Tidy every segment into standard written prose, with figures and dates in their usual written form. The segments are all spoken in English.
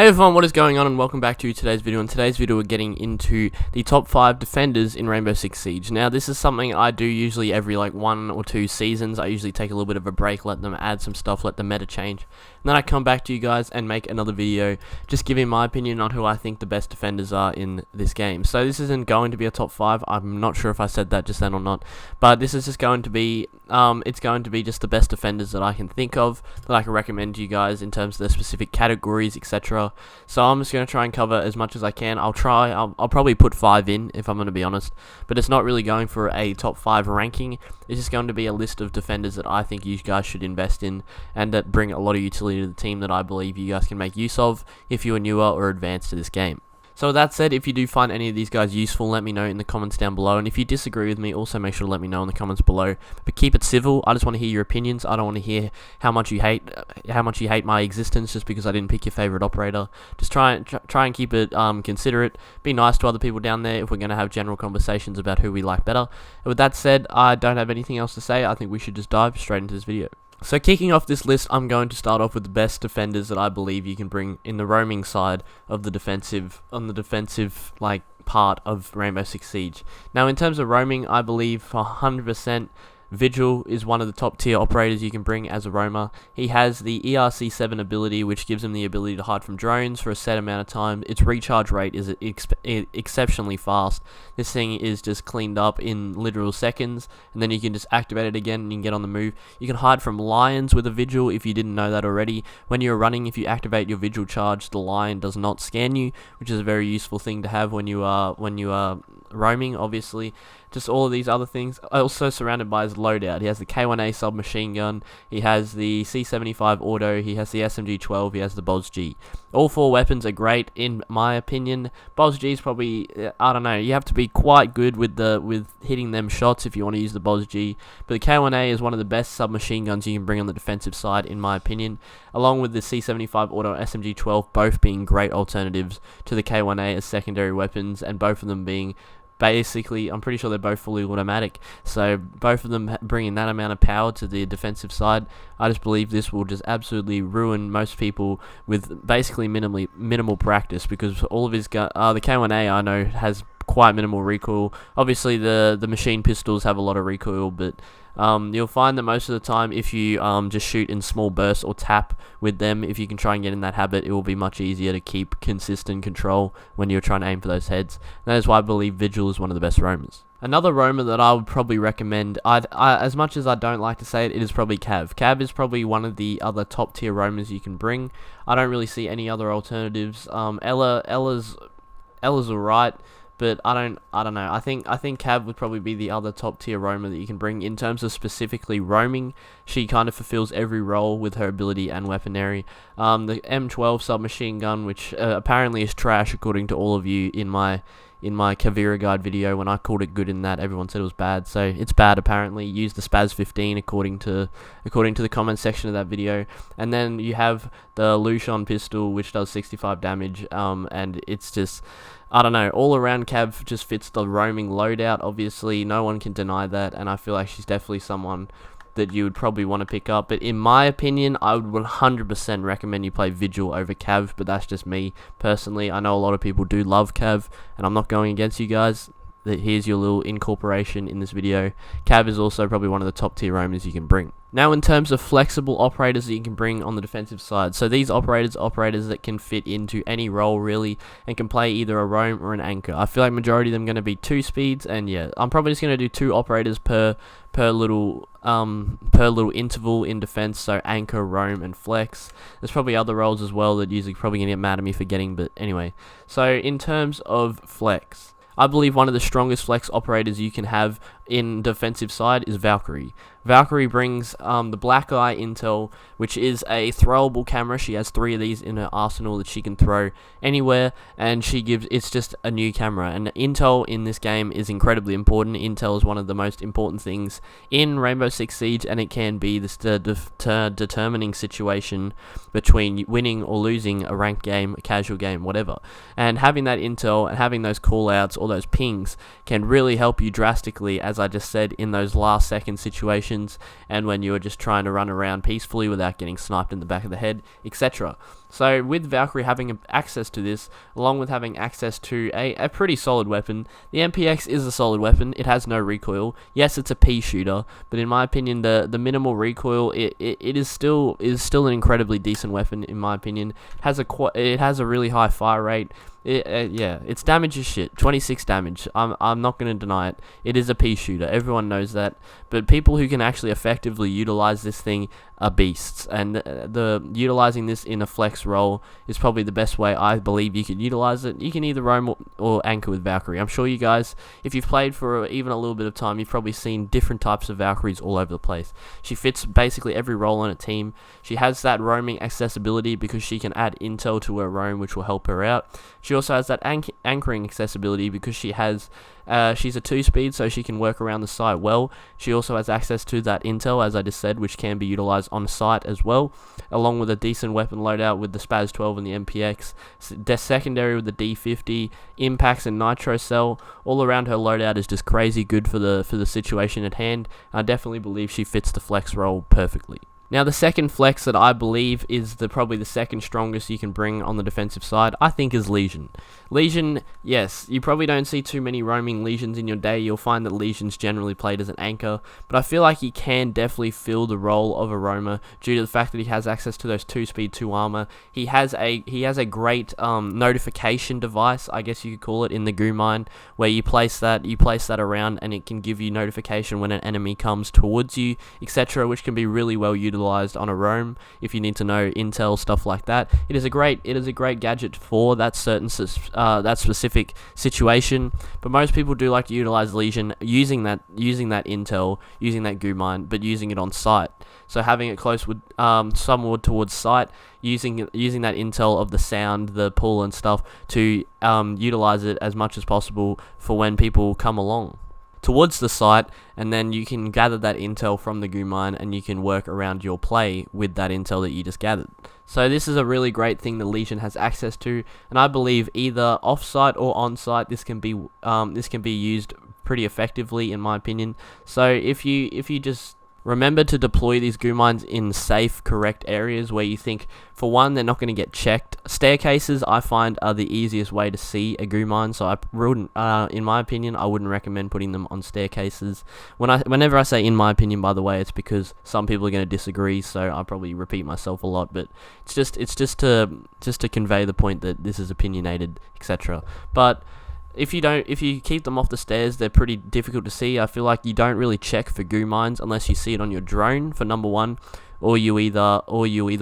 Hey everyone, what is going on, and welcome back to today's video. In today's video we're getting into the top 5 defenders in Rainbow Six Siege. Now this is something I do usually every 1 or 2 seasons. I usually take a little bit of a break, let them add some stuff, let the meta change, and then I come back to you guys and make another video just giving my opinion on who I think the best defenders are in this game. So this isn't going to be a top 5, I'm not sure if I said that just then or not, but this is just going to be it's going to be just the best defenders that I can think of, that I can recommend to you guys in terms of their specific categories, etc. So I'm just going to try and cover as much as I can. I'll probably put 5 in, if I'm going to be honest, but it's not really going for a top 5 ranking. It's just going to be a list of defenders that I think you guys should invest in and that bring a lot of utility to the team that I believe you guys can make use of if you are newer or advanced to this game. So with that said, if you do find any of these guys useful, let me know in the comments down below, and if you disagree with me, also make sure to let me know in the comments below. But keep it civil. I just want to hear your opinions. I don't want to hear how much you hate my existence just because I didn't pick your favorite operator. Just try and keep it considerate. Be nice to other people down there if we're going to have general conversations about who we like better. And with that said, I don't have anything else to say. I think we should just dive straight into this video. So kicking off this list, I'm going to start off with the best defenders that I believe you can bring in the roaming side of the defensive, part of Rainbow Six Siege. Now in terms of roaming, I believe 100% Vigil is one of the top tier operators you can bring as a roamer. He has the ERC7 ability, which gives him the ability to hide from drones for a set amount of time. Its recharge rate is exceptionally fast. This thing is just cleaned up in literal seconds, and then you can just activate it again and you can get on the move. You can hide from lions with a Vigil if you didn't know that already. When you're running, if you activate your Vigil charge, the lion does not scan you, which is a very useful thing to have when you are roaming, obviously. Just all of these other things. Also surrounded by his loadout. He has the K1A submachine gun, he has the C75 auto, he has the SMG12, he has the BOS-G. All 4 weapons are great in my opinion. BOS-G is probably, I don't know, you have to be quite good with hitting them shots if you want to use the BOS-G. But the K1A is one of the best submachine guns you can bring on the defensive side in my opinion, along with the C75 auto and SMG12, both being great alternatives to the K1A as secondary weapons, and both of them being basically, I'm pretty sure they're both fully automatic, so both of them bringing that amount of power to the defensive side. I just believe this will just absolutely ruin most people with basically minimal practice, because all of his the K1A I know has quite minimal recoil. Obviously the machine pistols have a lot of recoil, but you'll find that most of the time if you just shoot in small bursts or tap with them, if you can try and get in that habit, it will be much easier to keep consistent control when you're trying to aim for those heads. And that is why I believe Vigil is one of the best roamers. Another roamer that I would probably recommend, as much as I don't like to say it, it is probably Cav. Cav is probably one of the other top tier roamers you can bring. I don't really see any other alternatives. Ella's alright, but I don't know. I think Cav would probably be the other top tier roamer that you can bring in terms of specifically roaming. She kind of fulfills every role with her ability and weaponry. The M12 submachine gun, which apparently is trash according to all of you in my Kavira guide video. When I called it good in that, everyone said it was bad, so it's bad apparently. Use the Spaz 15 according to the comment section of that video. And then you have the Lucian pistol, which does 65 damage, and it's just, I don't know, all around Cav just fits the roaming loadout. Obviously no one can deny that, and I feel like she's definitely someone that you would probably want to pick up. But in my opinion, I would 100% recommend you play Vigil over Cav, but that's just me personally. I know a lot of people do love Cav, and I'm not going against you guys. Here's your little incorporation in this video. Cav is also probably one of the top tier roamers you can bring. Now in terms of flexible operators that you can bring on the defensive side, so these operators that can fit into any role really, and can play either a roam or an anchor. I feel like majority of them going to be 2 speeds, and yeah, I'm probably just going to do 2 operators per little interval in defense, so anchor, roam, and flex. There's probably other roles as well that usually probably gonna get mad at me for getting, but anyway. So in terms of flex, I believe one of the strongest flex operators you can have in defensive side is Valkyrie. Valkyrie brings the Black Eye Intel, which is a throwable camera. She has 3 of these in her arsenal that she can throw anywhere, and it's just a new camera. And Intel in this game is incredibly important. Intel is one of the most important things in Rainbow Six Siege, and it can be the determining situation between winning or losing a ranked game, a casual game, whatever. And having that Intel and having those callouts or those pings can really help you drastically, as I just said, in those last second situations, and when you're just trying to run around peacefully without getting sniped in the back of the head, etc. So with Valkyrie having access to this, along with having access to a pretty solid weapon, the MPX is a solid weapon. It has no recoil. Yes, it's a pea shooter, but in my opinion, the minimal recoil, it is still an incredibly decent weapon in my opinion. It has a really high fire rate. Yeah, its damage is shit. 26 damage. I'm not going to deny it. It is a pea shooter. Everyone knows that. But people who can actually effectively utilize this thing are beasts. And the utilizing this in a flex role is probably the best way I believe you can utilize it. You can either roam or anchor with Valkyrie. I'm sure you guys, if you've played for even a little bit of time, you've probably seen different types of Valkyries all over the place. She fits basically every role on a team. She has that roaming accessibility because she can add intel to her roam, which will help her out. She also has that anchoring accessibility because she's a 2-speed, so she can work around the site well. She also has access to that intel, as I just said, which can be utilized on site as well, along with a decent weapon loadout with the Spaz 12 and the MPX, secondary with the D50, impacts and nitro cell. All around her loadout is just crazy good for the situation at hand. I definitely believe she fits the flex role perfectly. Now, the second flex that I believe is probably the second strongest you can bring on the defensive side, I think, is Legion. Legion, yes, you probably don't see too many roaming Legions in your day. You'll find that Legion's generally played as an anchor, but I feel like he can definitely fill the role of a roamer due to the fact that he has access to those 2-speed, 2 armor. He has a great notification device, I guess you could call it, in the goo mine, where you place that around and it can give you notification when an enemy comes towards you, etc., which can be really well utilized on a roam if you need to know intel, stuff like that. It is a great gadget for that that specific situation, but most people do like to utilize Legion using that intel, using that goo mine, but using it on site. So having it close with somewhat towards site, using that intel of the sound, the pull and stuff to utilize it as much as possible for when people come along towards the site, and then you can gather that intel from the goo mine and you can work around your play with that intel that you just gathered. So this is a really great thing that Legion has access to, and I believe either off-site or on-site this can be used pretty effectively in my opinion. So if you just remember to deploy these goo mines in safe, correct areas where you think, for one, they're not going to get checked. Staircases, I find, are the easiest way to see a goo mine, so I wouldn't, in my opinion, I wouldn't recommend putting them on staircases. Whenever I say in my opinion, by the way, it's because some people are going to disagree, so I'll probably repeat myself a lot, but it's just to convey the point that this is opinionated, etc. But if you keep them off the stairs, they're pretty difficult to see. I feel like you don't really check for goo mines unless you see it on your drone, for number one, or you either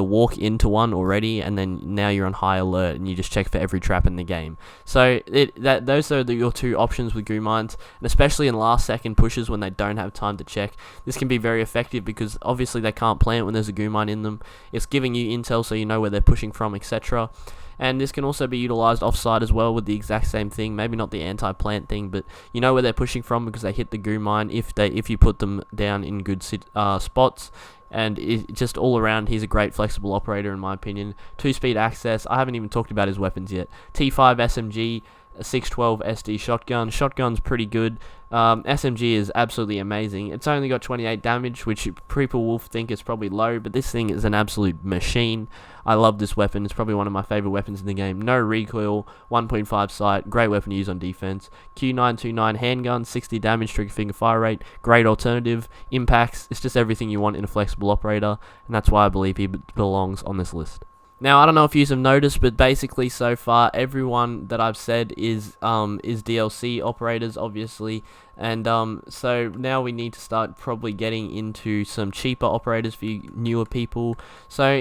walk into one already and then now you're on high alert and you just check for every trap in the game. So those are your two options with goo mines, and especially in last second pushes when they don't have time to check. This can be very effective because obviously they can't plant when there's a goo mine in them. It's giving you intel so you know where they're pushing from, etc. And this can also be utilized offside as well with the exact same thing. Maybe not the anti-plant thing, but you know where they're pushing from because they hit the goo mine if you put them down in good spots. And just all around, he's a great flexible operator in my opinion. 2-speed access. I haven't even talked about his weapons yet. T5 SMG, a 612 SD shotgun. Shotgun's pretty good. SMG is absolutely amazing. It's only got 28 damage, which people will think is probably low, but this thing is an absolute machine. I love this weapon. It's probably one of my favorite weapons in the game. No recoil, 1.5 sight, great weapon to use on defense. Q929 handgun, 60 damage, trigger finger fire rate, great alternative. Impacts, it's just everything you want in a flexible operator, and that's why I believe he belongs on this list. Now, I don't know if you have noticed, but basically so far, everyone that I've said is DLC operators, obviously, and so now we need to start probably getting into some cheaper operators for you newer people. So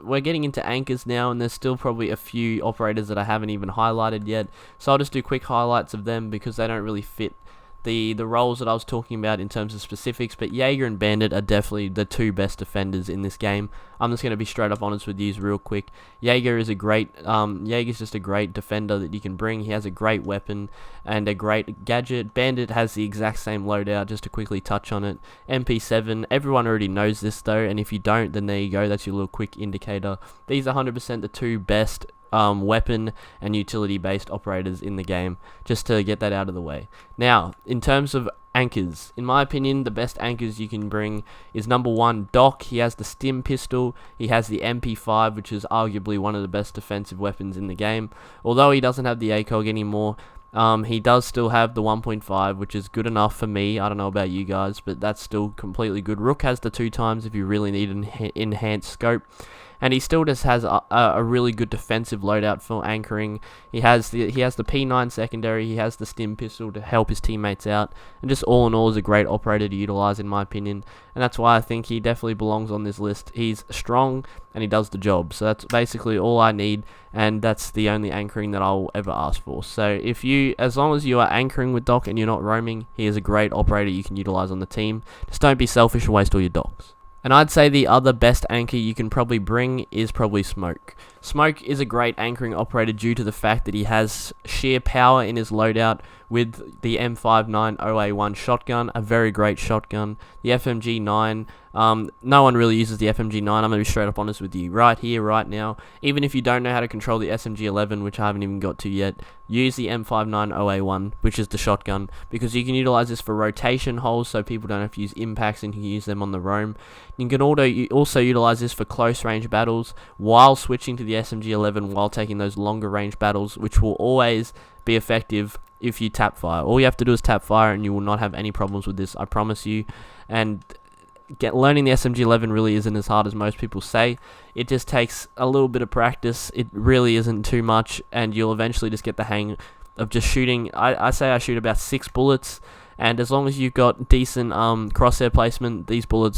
we're getting into anchors now, and there's still probably a few operators that I haven't even highlighted yet, so I'll just do quick highlights of them because they don't really fit the roles that I was talking about in terms of specifics, but Jaeger and Bandit are definitely the two best defenders in this game. I'm just going to be straight up honest with you real quick. Jaeger's just a great defender that you can bring. He has a great weapon and a great gadget. Bandit has the exact same loadout, just to quickly touch on it. MP7, everyone already knows this though, and if you don't, then there you go, that's your little quick indicator. These are 100% the two best weapon and utility based operators in the game, just to get that out of the way. Now, in terms of anchors, in my opinion, the best anchors you can bring is number 1, Doc. He has the stim pistol, he has the MP5, which is arguably one of the best defensive weapons in the game. Although he doesn't have the ACOG anymore, he does still have the 1.5, which is good enough for me. I don't know about you guys, but that's still completely good. Rook has the 2 times if you really need an enhanced scope. And he still just has a really good defensive loadout for anchoring. He has the P9 secondary, he has the stim pistol to help his teammates out, and just all in all is a great operator to utilize in my opinion. And that's why I think he definitely belongs on this list. He's strong and he does the job. So that's basically all I need, and that's the only anchoring that I'll ever ask for. So as long as you are anchoring with Doc and you're not roaming, he is a great operator you can utilize on the team. Just don't be selfish and waste all your docs. And I'd say the other best anchor you can probably bring is probably Smoke. Smoke is a great anchoring operator due to the fact that he has sheer power in his loadout with the M59OA1 shotgun, a very great shotgun. The FMG9, no one really uses the FMG9, I'm going to be straight up honest with you. Right here, right now, even if you don't know how to control the SMG11, which I haven't even got to yet, use the M59OA1, which is the shotgun, because you can utilize this for rotation holes, so people don't have to use impacts and you can use them on the roam. You can also utilize this for close range battles while switching to the SMG11 while taking those longer range battles, which will always be effective if you tap fire. All you have to do is tap fire and you will not have any problems with this, I promise you. And learning the SMG11 really isn't as hard as most people say. It just takes a little bit of practice. It really isn't too much, and you'll eventually just get the hang of just shooting. I say I shoot about 6 bullets, and as long as you've got decent crosshair placement,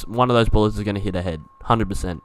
one of those bullets is going to hit a head, 100%.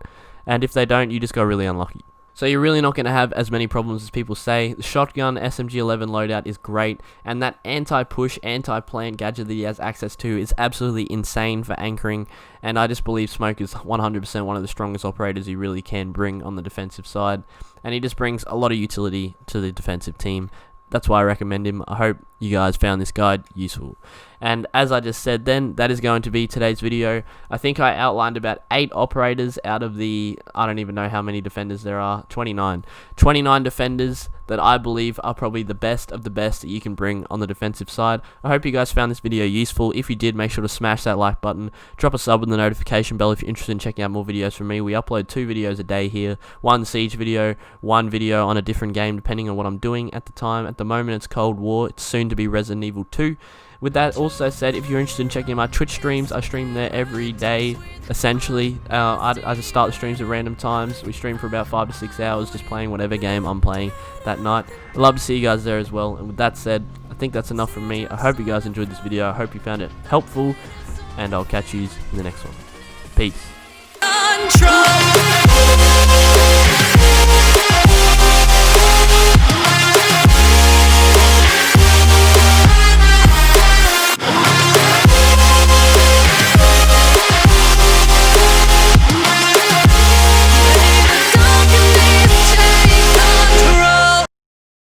And if they don't, you just got really unlucky. So you're really not going to have as many problems as people say. The shotgun SMG11 loadout is great, and that anti-push, anti-plant gadget that he has access to is absolutely insane for anchoring, and I just believe Smoke is 100% one of the strongest operators you really can bring on the defensive side, and he just brings a lot of utility to the defensive team. That's why I recommend him. I hope you guys found this guide useful. And as I just said then, that is going to be today's video. I think I outlined about 8 operators out of the, I don't even know how many defenders there are, 29. 29 defenders that I believe are probably the best of the best that you can bring on the defensive side. I hope you guys found this video useful. If you did, make sure to smash that like button. Drop a sub with the notification bell if you're interested in checking out more videos from me. We upload 2 videos a day here. 1 Siege video, 1 video on a different game depending on what I'm doing at the time. At the moment it's Cold War. It's soon to be Resident Evil 2. With that also said, if you're interested in checking my Twitch streams, I stream there every day, essentially. I just start the streams at random times. We stream for about 5 to 6 hours, just playing whatever game I'm playing that night. I'd love to see you guys there as well. And with that said, I think that's enough from me. I hope you guys enjoyed this video. I hope you found it helpful, and I'll catch you in the next one. Peace. Control.